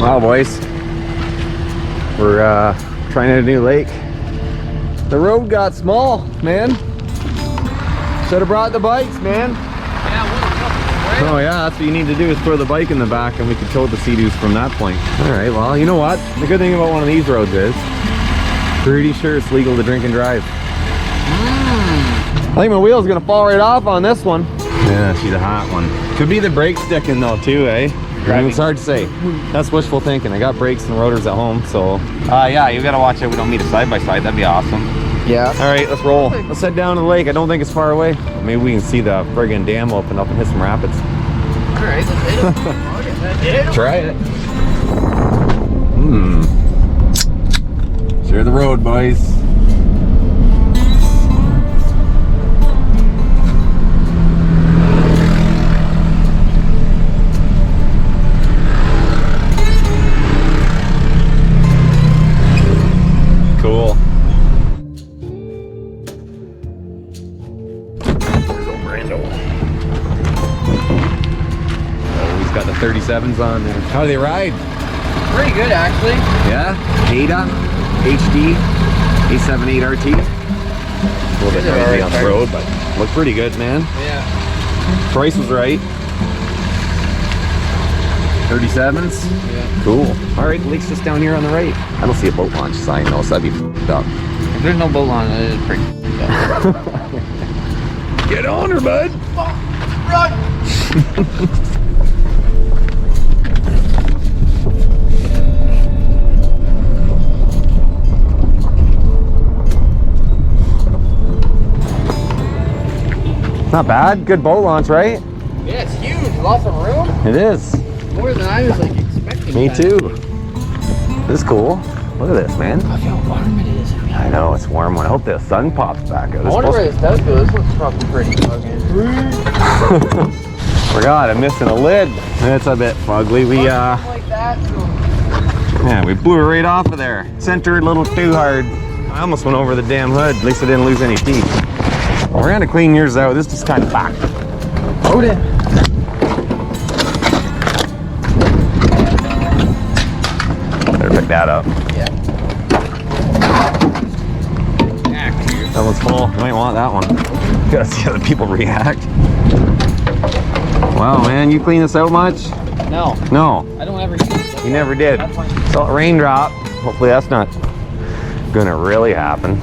Wow, boys. We're trying out a new lake. The road got small, man. Should have brought the bikes, man. Yeah, Oh yeah, that's what you need to do is throw the bike in the back and we can tow the Sea-Doos from that point. Alright, well, you know what? The good thing about one of these roads is pretty sure it's legal to drink and drive. I think my wheel's gonna fall right off on this one. Yeah, she's a hot one. Could be the brake sticking though too, eh? I mean, it's hard to say. That's wishful thinking. I got brakes and rotors at home, so. yeah, you gotta watch it. We don't meet a side by side. That'd be awesome. Yeah. All right, let's roll. Let's head down to the lake. I don't think it's far away. Maybe we can see the friggin' dam open up and hit some rapids. All right, let's hit it. Try it. Share the road, boys. Cool. There's old Brando. Oh, he's got the 37s on there. How do they ride? Pretty good, actually. Yeah? Ada, HD, A78 RT. A little bit crazy on the road, but look pretty good, man. Yeah. Price was right. 37s? Yeah. Cool. All right, the lake's just down here on the right. I don't see a boat launch sign though, so that'd be f***ed up. If there's no boat on it, it's pretty Get on her, bud. Run! Not bad. Good boat launch, right? Yeah, it's huge. Lots of room. It is. More than I was like expecting. Me too. This is cool. Look at this, man. Look how warm it is. I know, it's warm one. I hope the sun pops back out. I wonder where this does go. This looks probably pretty fucking. Forgot, I'm missing a lid. It's a bit fugly. We like that, so. yeah, we blew it right off of there. Centered a little too hard. I almost went over the damn hood. At least I didn't lose any teeth. We're gonna clean yours out. This is kind of back. Hold it. Better pick that up. Yeah. That one's full. You might want that one. Gotta see other people react. Wow, man, you clean this out much? No. No. I don't ever do this. You never did. So raindrop. Hopefully that's not gonna really happen.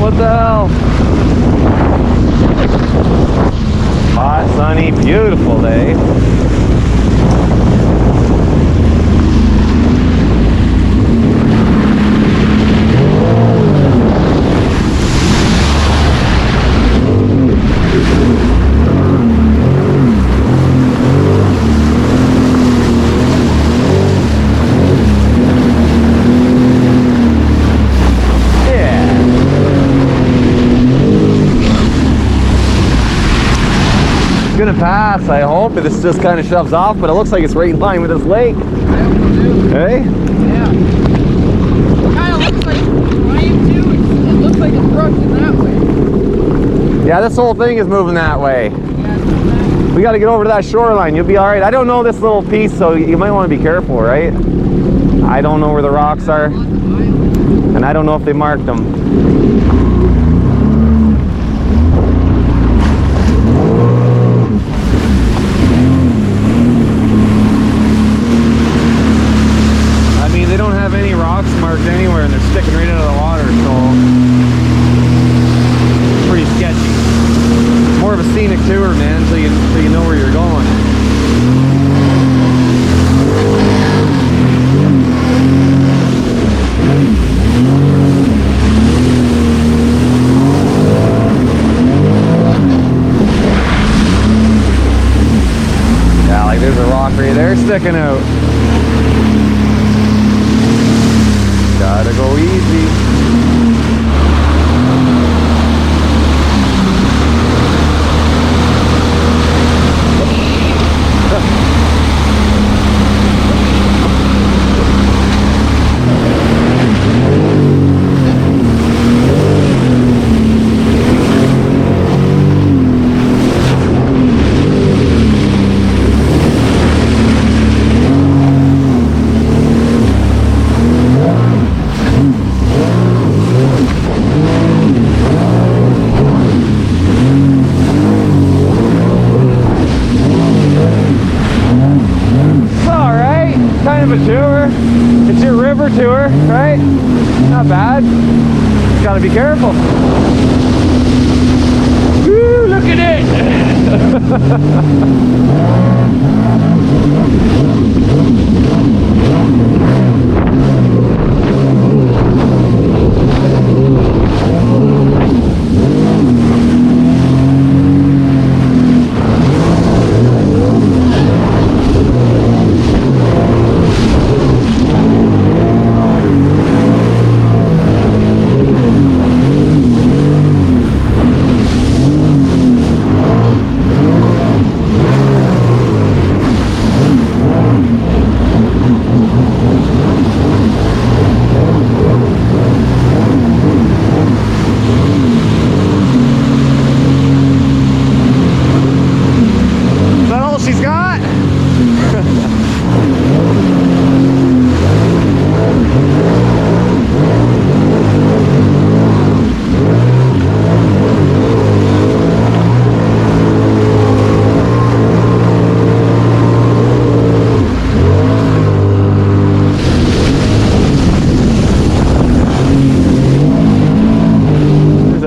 What the hell? Hot, sunny, beautiful day. Gonna pass, I hope. This just kind of shoves off, but it looks like it's right in line with this lake. I hope so too. Hey? Yeah. It kind of looks like Ryan too. It looks like it's rushing that way. Yeah, this whole thing is moving that way. Yeah, We got to get over to that shoreline. You'll be all right. I don't know this little piece, so you might want to be careful, right? I don't know where the rocks are, and I don't know if they marked them. They don't have any rocks marked anywhere, and they're sticking right into the water, so it's pretty sketchy. It's more of a scenic tour, man, so you know where you're going. rock right there sticking out. Gotta go easy. Kind of a tour. It's your river tour, right? Not bad. Just gotta be careful. Woo, look at it!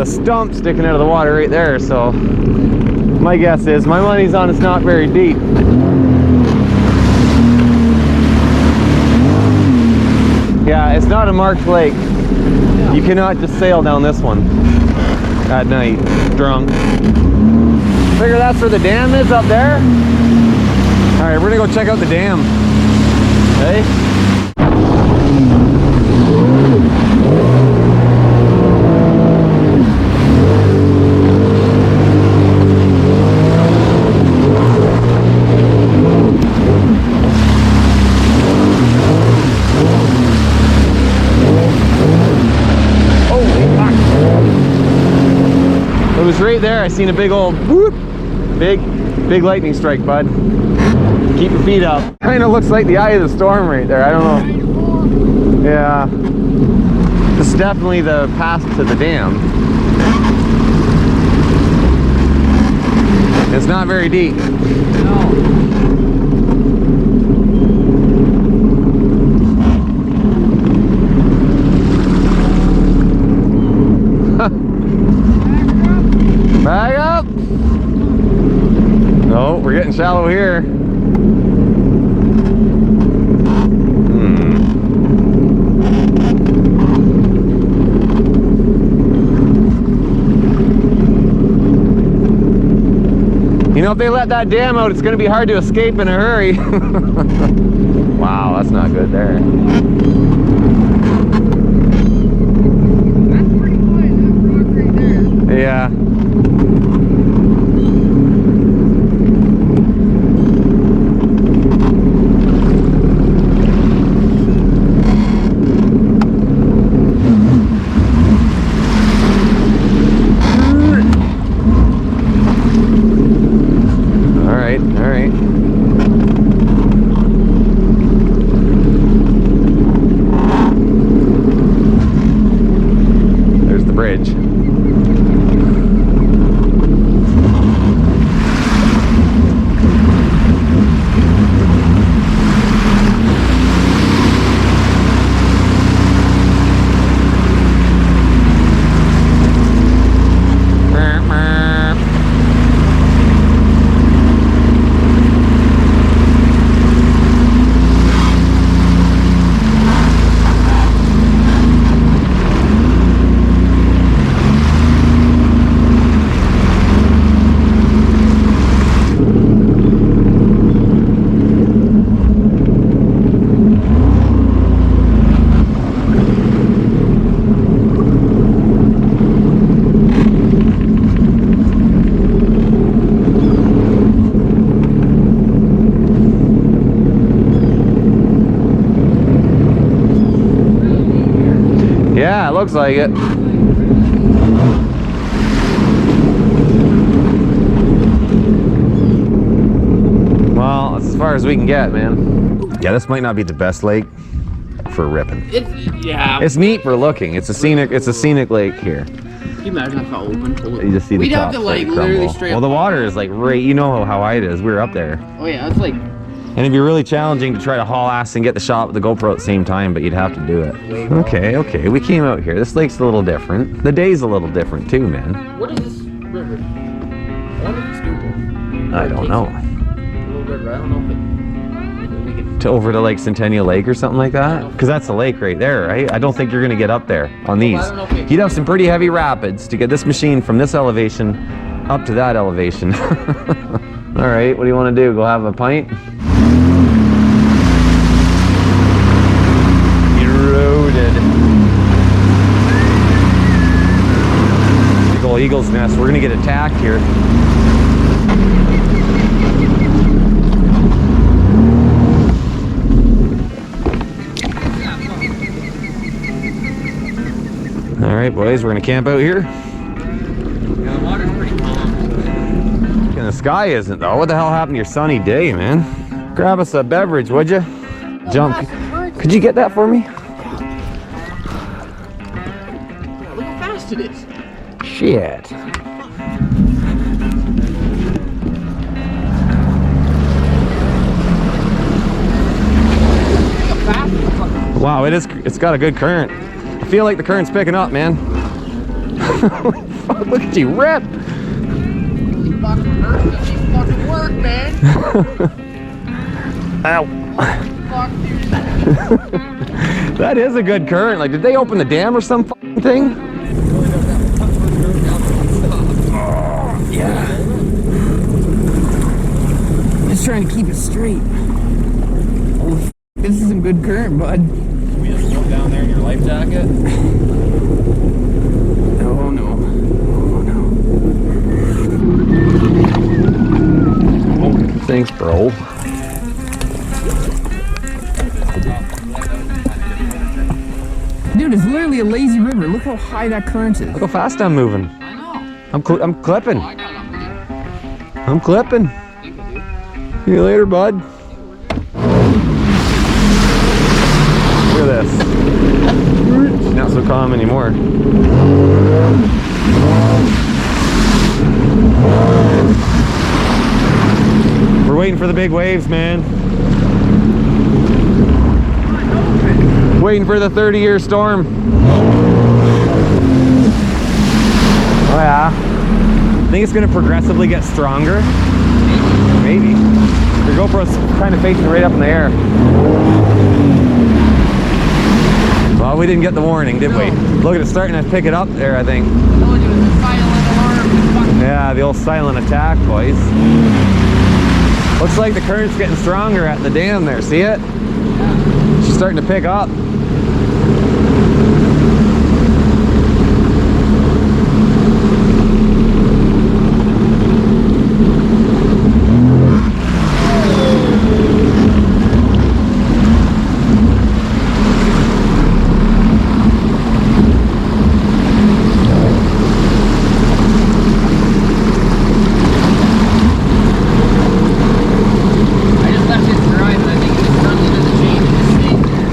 Stump sticking out of the water right there, so my guess is, my money's on it's not very deep. Yeah, it's not a marked lake. You cannot just sail down this one at night drunk. Figure that's where the dam is up there. All right, we're gonna go check out the dam. Hey. It was right there. I seen a big old whoop, big lightning strike, bud. Keep your feet up. Kind of looks like the eye of the storm right there. I don't know. Yeah, this is definitely the path to the dam. It's not very deep. No. Back up! No, we're getting shallow here. You know, if they let that dam out, it's going to be hard to escape in a hurry. Wow, that's not good there. That's pretty fine, that rock right there. Yeah. All right. There's the bridge. Looks like it. Well, that's as far as we can get, man. Yeah, this might not be the best lake for ripping. Yeah. It's neat for looking. It's a scenic lake here. Can you imagine how open? You just see the We'd have top to like crumble. literally straight Well, the water is like right, you know how high it is. We're up there. Oh yeah, it's like. And it'd be really challenging to try to haul ass and get the shot with the GoPro at the same time, but you'd have to do it. Okay, we came out here. This lake's a little different. The day's a little different too, man. What is this river? I wonder if it's doable. I don't know. A little bit, I don't know if we can. To over to like Centennial Lake or something like that? Because that's a lake right there, right? I don't think you're gonna get up there on these. I don't know if You'd have some pretty heavy rapids to get this machine from this elevation up to that elevation. All right, what do you want to do? Go have a pint? Eroded. Big ol' eagle's nest. We're gonna get attacked here. All right, boys, we're gonna camp out here. Yeah, the water's pretty calm. And the sky isn't though. What the hell happened to your sunny day, man? Grab us a beverage, would you? Jump. Could you get that for me? Look how fast it is. Shit. Look how fast it's fucking. Wow, it's got a good current. I feel like the current's picking up, man. Fuck, look at you rip. Holy fucking earth doesn't fucking work, man. Ow. Fuck, dude. That is a good current. Like, did they open the dam or some fucking thing? Oh, yeah. Just trying to keep it straight. Holy f, this is some good current, bud. We just jump down there in your life jacket. Oh no. Oh no. Oh, thanks, bro. Dude, it's literally a lazy river. Look how high that current is. Look how fast I'm moving. I know. I'm clipping. Oh, I got on video. I'm clipping. Thank you, dude. See you later, bud. Look at this. Not so calm anymore. We're waiting for the big waves, man. Waiting for the 30-year storm. Oh yeah. I think it's gonna progressively get stronger. Maybe. Your GoPro's kind of facing right up in the air. Well, we didn't get the warning, did we? Look at it starting to pick it up there, I think. I told you it was a silent alarm. Fucking Yeah, the old silent attack, boys. Looks like the current's getting stronger at the dam there. See it? She's starting to pick up. I just left it dry, but I think it just runs into the chain and just stays there.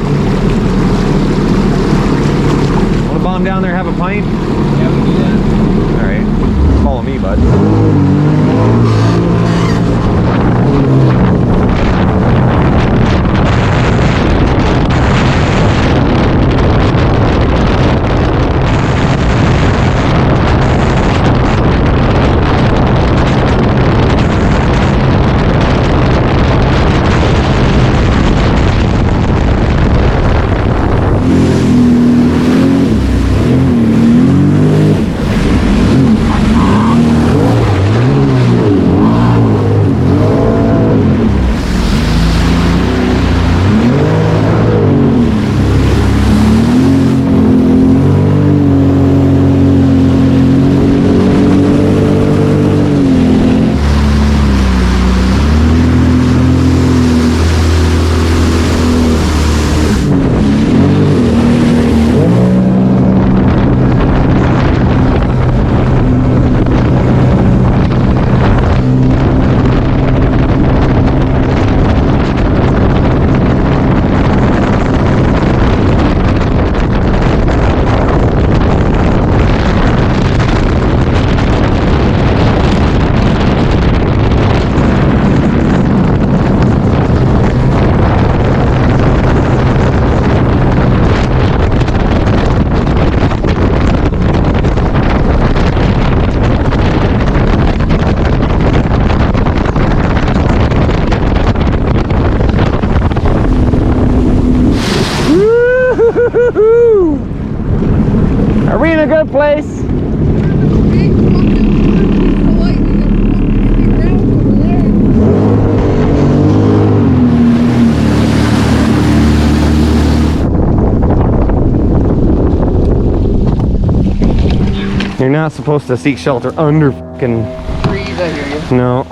You're not supposed to seek shelter under fucking... Trees, I hear you. No.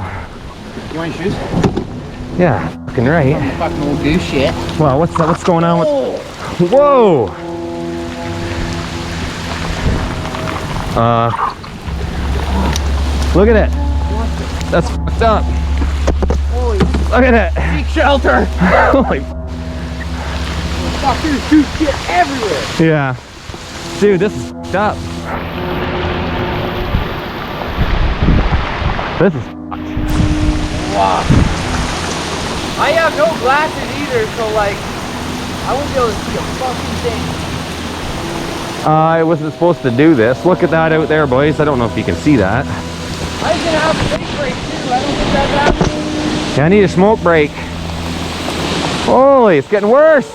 You want your shoes? Yeah, fucking right. Fucking old goose shit. Wow, what's going on with... Oh. Whoa! Look at it. That's fucked up. Holy Look at it. seek shelter. Holy... Fuck, there's goose shit everywhere. Yeah. Dude, this is fucked up. This is fucked. Wow. I have no glasses either, so like, I won't be able to see a fucking thing. I wasn't supposed to do this. Look at that out there, boys. I don't know if you can see that. I was gonna have a big break too. I don't think that's happening. Yeah, I need a smoke break. Holy, it's getting worse.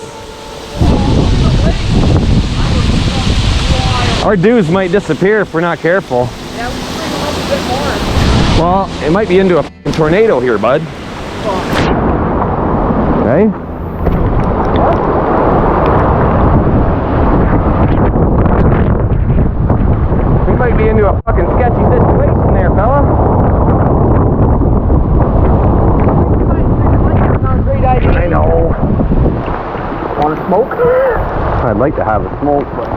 Our dudes might disappear if we're not careful. Yeah, we should bring a little bit more. Well, it might be into a f***ing tornado here, bud. Okay? We might be into a fucking sketchy situation there, fella. Great idea. I know. Want to smoke? I'd like to have a smoke, but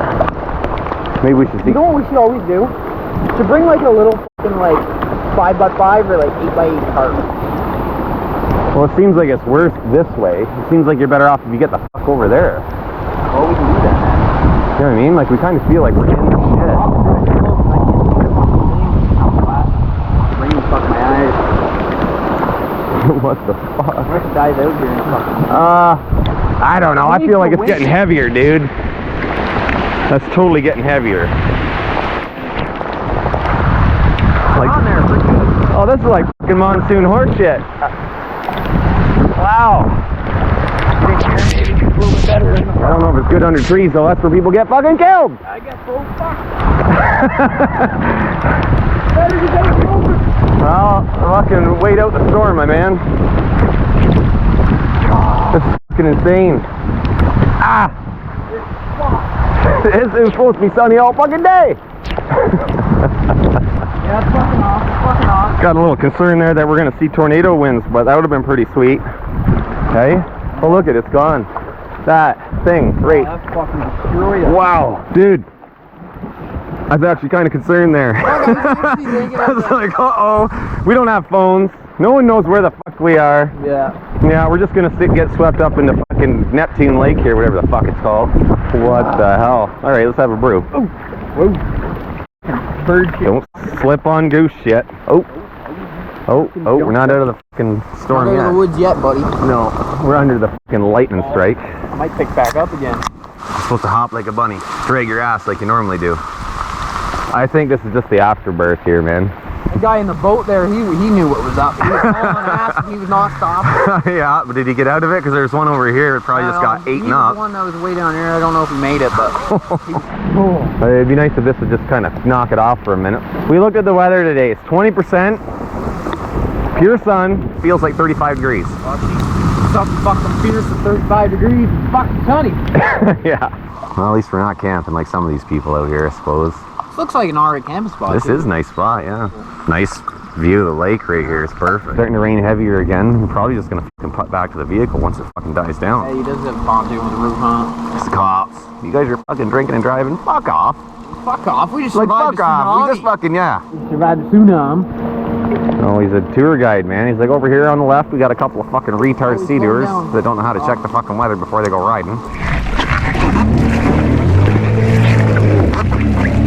maybe we should see. You know what we should always do? To bring like a little fucking like 5x5 or like 8x8 cart. Well, it seems like it's worse this way. It seems like you're better off if you get the fuck over there. Well, we can do that. You know what I mean? Like, we kind of feel like we're in the shit. Raining fucking my eyes. What the fuck? I'm gonna dive out here and fucking. I don't know. I feel like it's getting heavier, dude. That's totally getting heavier. Like, on there, oh, this is like fucking monsoon horse shit. Wow. maybe it's a little bit better in the I don't know if it's good under trees, though. That's where people get fucking killed. I guess so. Fuck. Better to get it over. Well, fucking wait out the storm, my man. This is fucking insane. Ah! It's supposed to be sunny all fucking day. Yeah, it's fucking off. It's fucking off. Got a little concern there that we're gonna see tornado winds, but that would have been pretty sweet. Okay? Oh, look it's gone. That thing, right. Oh, that's fucking destroyed us. Wow, dude. I was actually kind of concerned there. I was like, uh-oh. We don't have phones. No one knows where the fuck we are. Yeah. Yeah, we're just gonna get swept up into fucking Neptune Lake here, whatever the fuck it's called. What the hell? All right, let's have a brew. Oh. Whoa. Bird shit. Don't slip on goose shit. Oh, we're not out of the fucking storm Not out yet. of the woods yet, buddy. No, we're under the fucking lightning strike. I might pick back up again. You're supposed to hop like a bunny, drag your ass like you normally do. I think this is just the afterbirth here, man. The guy in the boat there, he knew what was up. He was hauling ass and he was not stopping. Yeah, but did he get out of it? Because there's one over here that probably just got eaten up. The one that was way down here, I don't know if he made it, but It'd be nice if this would just kind of knock it off for a minute. We looked at the weather today. It's 20%, pure sun, feels like 35 degrees. something fucking fierce at 35 degrees. It's fucking sunny. Yeah. Well, at least we're not camping like some of these people out here, I suppose. This looks like an alright camping spot. This is a nice spot, yeah. Nice view of the lake right here. It's perfect. Starting to rain heavier again. We're probably just gonna fucking putt back to the vehicle once it fucking dies down. Yeah, he does have a pontoon with a roof, huh? It's the cops. You guys are fucking drinking and driving. Fuck off. Fuck off. We just Like, survived fuck a off. tsunami. We just fucking, yeah. We survived a tsunami. Oh, he's a tour guide, man. He's like, over here on the left, we got a couple of fucking retard sea-doers that don't know how to check the fucking weather before they go riding.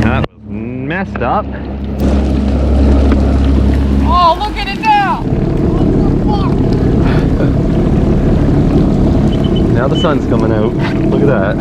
That was messed up. Oh, look at it now! What the fuck? Now the sun's coming out. Look at that.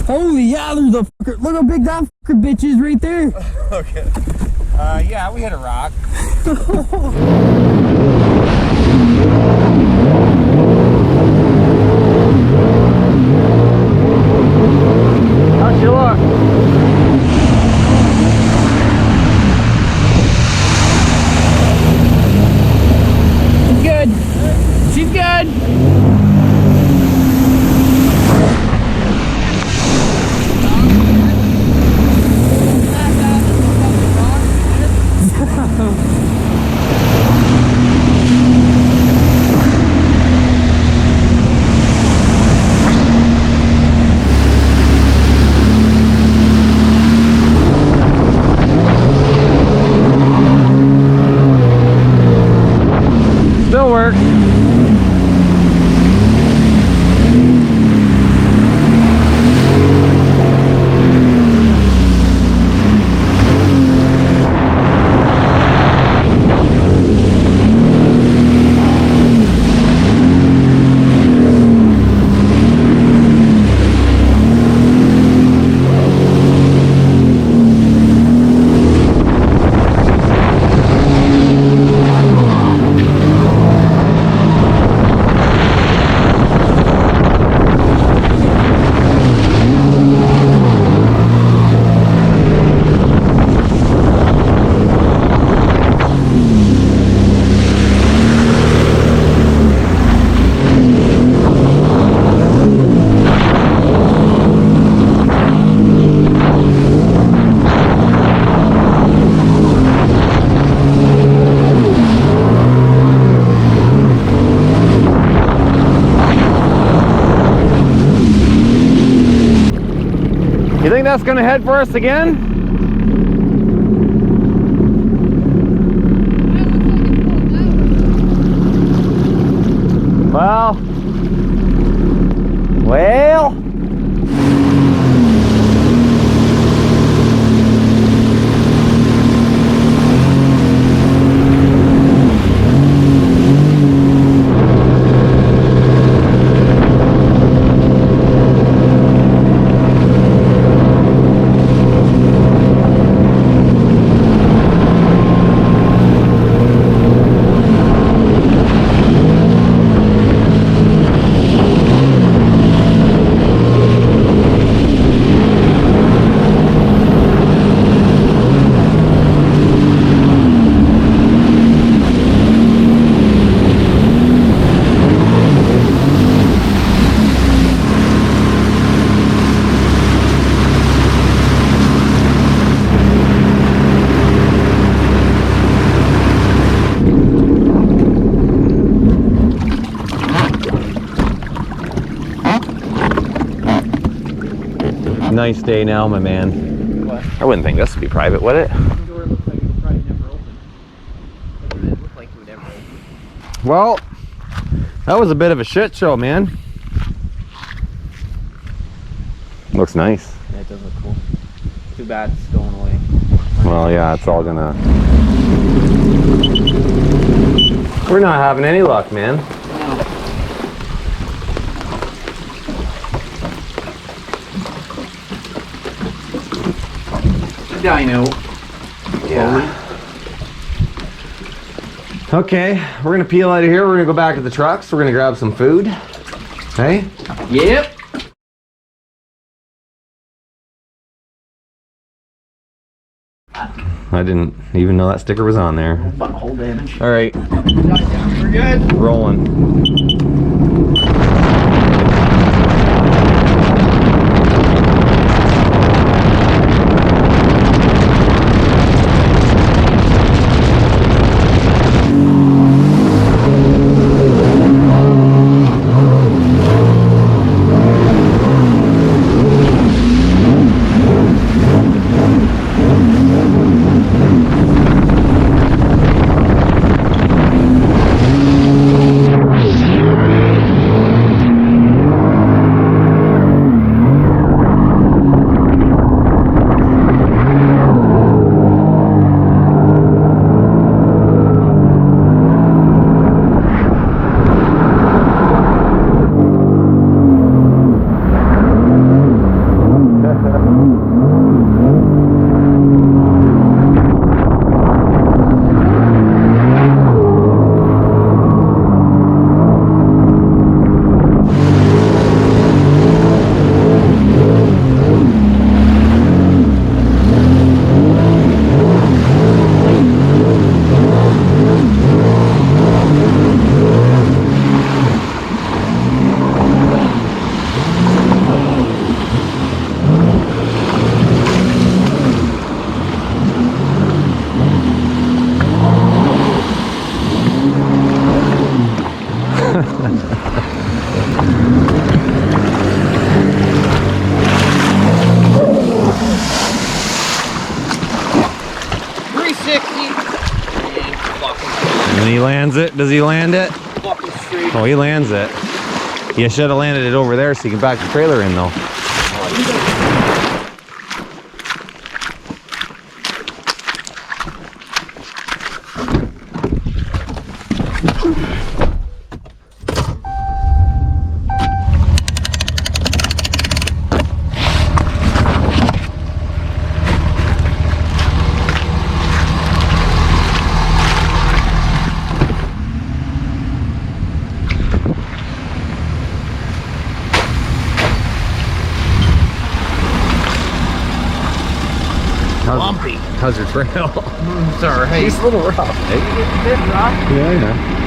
Holy yeah, there's a fucker. Look how big that fucker bitch is right there. Okay. Yeah, we hit a rock. How'd you look? She's good. She's good. Still works. You think that's gonna head for us again? Well. Nice day now, my man. What? I wouldn't think this would be private, would it? The door looks like it would probably never open. It didn't look like it would ever open. Well, that was a bit of a shit show, man. Looks nice. Yeah, it does look cool. Too bad it's going away. Well, yeah, it's all gonna... We're not having any luck, man. Dino. Yeah. Okay, we're gonna peel out of here. We're gonna go back to the trucks. We're gonna grab some food. Hey? Yep. I didn't even know that sticker was on there. Butthole damage. All right, We're good. rolling. And he lands it. Does he land it? Fucking straight. Oh, he lands it. You should have landed it over there so you can back the trailer in though. Bumpy. How's your trail? Sorry. He's a little rough. It's a bit rough. Yeah, I know.